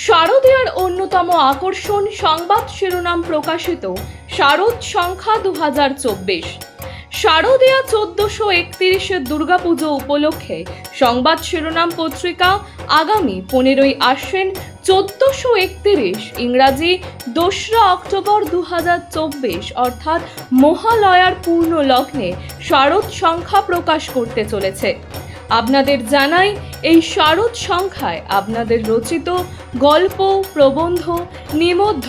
শারদীয়ার অন্যতম আকর্ষণ সংবাদ শিরোনাম প্রকাশিত শারদ সংখ্যা 2024। শারদীয়া 1431 দুর্গাপুজো উপলক্ষে সংবাদ শিরোনাম পত্রিকা আগামী 15ই আশ্বিন 1431 ইংরাজি 2রা অক্টোবর 2024 অর্থাৎ মহালয়ার পূর্ণ লগ্নে শারদ সংখ্যা প্রকাশ করতে চলেছে। আপনাদের জানাই, এই শারদ সংখ্যায় আপনাদের রচিত গল্প, প্রবন্ধ, নিবন্ধ,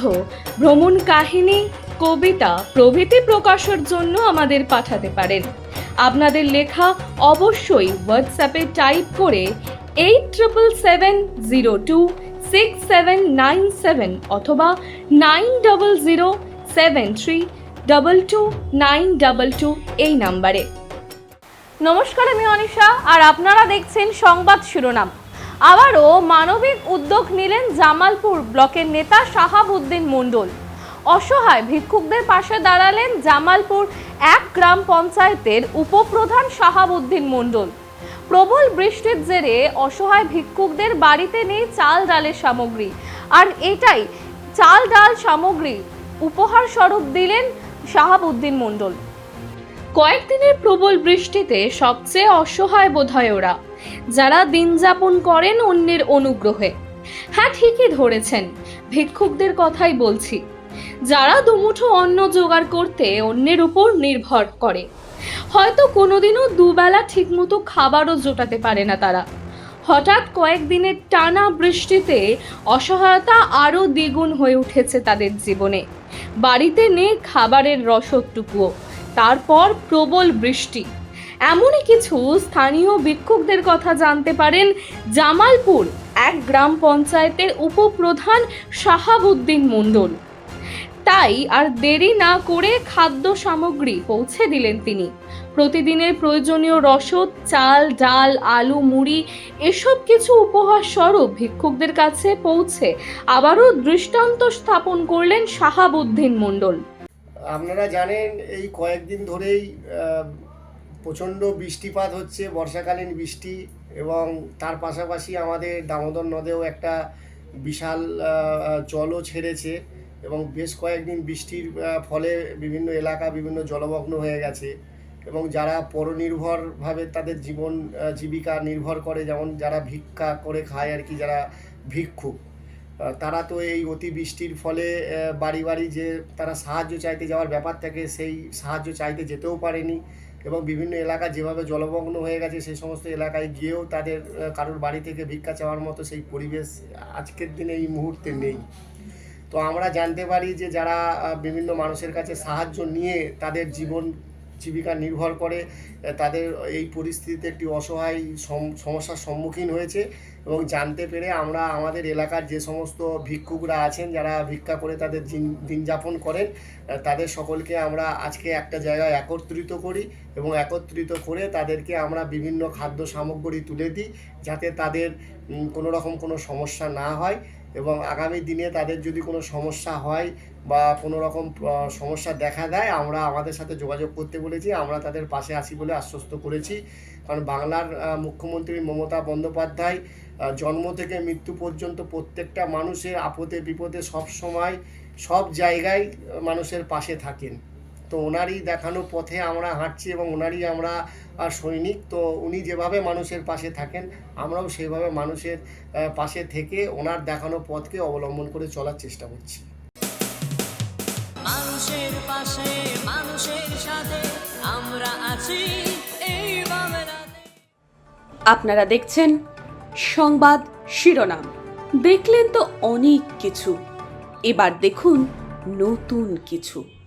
ভ্রমণ কাহিনী, কবিতা প্রভৃতি প্রকাশের জন্য আমাদের পাঠাতে পারেন। আপনাদের লেখা অবশ্যই হোয়াটসঅ্যাপে টাইপ করে 8770267797 অথবা 9007322922 এই নাম্বারে। নমস্কার, আমি অনিশা আর আপনারা দেখছেন সংবাদ শিরোনাম। আবারও মানবিক উদ্যোগ নিলেন জামালপুর ব্লকের নেতা শাহাবুদ্দিন মণ্ডল। অসহায় ভিক্ষুকদের পাশে দাঁড়ালেন জামালপুর 1 গ্রাম পঞ্চায়েতের উপপ্রধান শাহাবুদ্দিন মণ্ডল। প্রবল বৃষ্টির জেরে অসহায় ভিক্ষুকদের বাড়িতে নেই চাল ডালের সামগ্রী, আর এটাই চাল ডাল সামগ্রী উপহার স্বরূপ দিলেন শাহাবুদ্দিন মণ্ডল। কয়েকদিনের প্রবল বৃষ্টিতে সবচেয়ে অসহায় বোধহয় ওরা, যারা দিন যাপন করেন অন্যের অনুগ্রহে। হ্যাঁ, ঠিকই ধরেছেন, ভিক্ষুকদের কথাই বলছি, যারা দুমুঠো অন্ন জোগাড় করতে অন্যের উপর নির্ভর করে। হয়তো কোনোদিনও দুবেলা ঠিকমতো খাবারও জোটাতে পারে না তারা। হঠাৎ কয়েকদিনের টানা বৃষ্টিতে অসহায়তা আরও দ্বিগুণ হয়ে উঠেছে তাদের জীবনে। বাড়িতে নেই খাবারের রসদটুকুও, তারপর প্রবল বৃষ্টি। এমনই কিছু স্থানীয় ভিক্ষুকদের কথা জানতে পারেন জামালপুর 1 গ্রাম পঞ্চায়েতের উপপ্রধান শাহাবুদ্দিন মণ্ডল। তাই আর দেরি না করে খাদ্য সামগ্রী পৌঁছে দিলেন তিনি। প্রতিদিনের প্রয়োজনীয় রসদ, চাল, ডাল, আলু, মুড়ি এসব কিছু উপহার স্বরূপ ভিক্ষুকদের কাছে পৌঁছে আবারও দৃষ্টান্ত স্থাপন করলেন শাহাবুদ্দিন মণ্ডল। আপনারা জানেন, এই কয়েকদিন ধরেই প্রচণ্ড বৃষ্টিপাত হচ্ছে, বর্ষাকালীন বৃষ্টি, এবং তার পাশাপাশি আমাদের দামোদর নদেও একটা বিশাল জলও ছেড়েছে, এবং বেশ কয়েকদিন বৃষ্টির ফলে বিভিন্ন এলাকা বিভিন্ন জলমগ্ন হয়ে গেছে। এবং যারা পরনির্ভরভাবে তাদের জীবন জীবিকা নির্ভর করে, যেমন যারা ভিক্ষা করে খায় আর কি, যারা ভিক্ষুক, তারা তো এই অতি বৃষ্টির ফলে বাড়ি বাড়ি যে তারা সাহায্য চাইতে যাওয়ার ব্যাপার থাকে, সেই সাহায্য চাইতে যেতেও পারেনি, এবং বিভিন্ন এলাকা যেভাবে জলমগ্ন হয়ে গেছে সেই সমস্ত এলাকায় গিয়েও তাদের কারোর বাড়ি থেকে ভিক্ষা চাওয়ার মতো সেই পরিবেশ আজকের দিনে এই মুহূর্তে নেই। তো আমরা জানতে পারি যে যারা বিভিন্ন মানুষের কাছে সাহায্য নিয়ে তাদের জীবন জীবিকা নির্ভর করে, তাদের এই পরিস্থিতিতে একটি অসহায় সমস্যার সম্মুখীন হয়েছে। এবং জানতে পেরে আমরা আমাদের এলাকার যে সমস্ত ভিক্ষুকরা আছেন, যারা ভিক্ষা করে তাদের দিন যাপন করেন, তাদের সকলকে আমরা আজকে একটা জায়গায় একত্রিত করি, এবং একত্রিত করে তাদেরকে আমরা বিভিন্ন খাদ্য সামগ্রী তুলে দিই, যাতে তাদের কোনো রকম কোনো সমস্যা না হয়। এবং আগামী দিনে তাদের যদি কোনো সমস্যা হয় বা কোনো রকম সমস্যা দেখা দেয়, আমরা আমাদের সাথে যোগাযোগ করতে বলেছি, আমরা তাদের পাশে আছি বলে আশ্বস্ত করেছি। কারণ বাংলার মুখ্যমন্ত্রী মমতা বন্দ্যোপাধ্যায় জন্ম থেকে মৃত্যু পর্যন্ত প্রত্যেকটা মানুষের আপদে বিপদে সব সময় সব জায়গায় মানুষের পাশে থাকেন। তো ওনারই দেখানো পথে আমরা হাঁটছি, এবং ওনারই আমরা সৈনিক। তো উনি যেভাবে মানুষের পাশে থাকেন, আমরাও সেইভাবে মানুষের পাশে থেকে ওনার দেখানো পথকে অবলম্বন করে চলার চেষ্টা করছি। মানুষের পাশে, মানুষের সাথে আমরা আছি এই বাংলাতে। আপনারা দেখছেন সংবাদ শিরোনাম। দেখলেন তো অনেক কিছু, এবার দেখুন নতুন কিছু।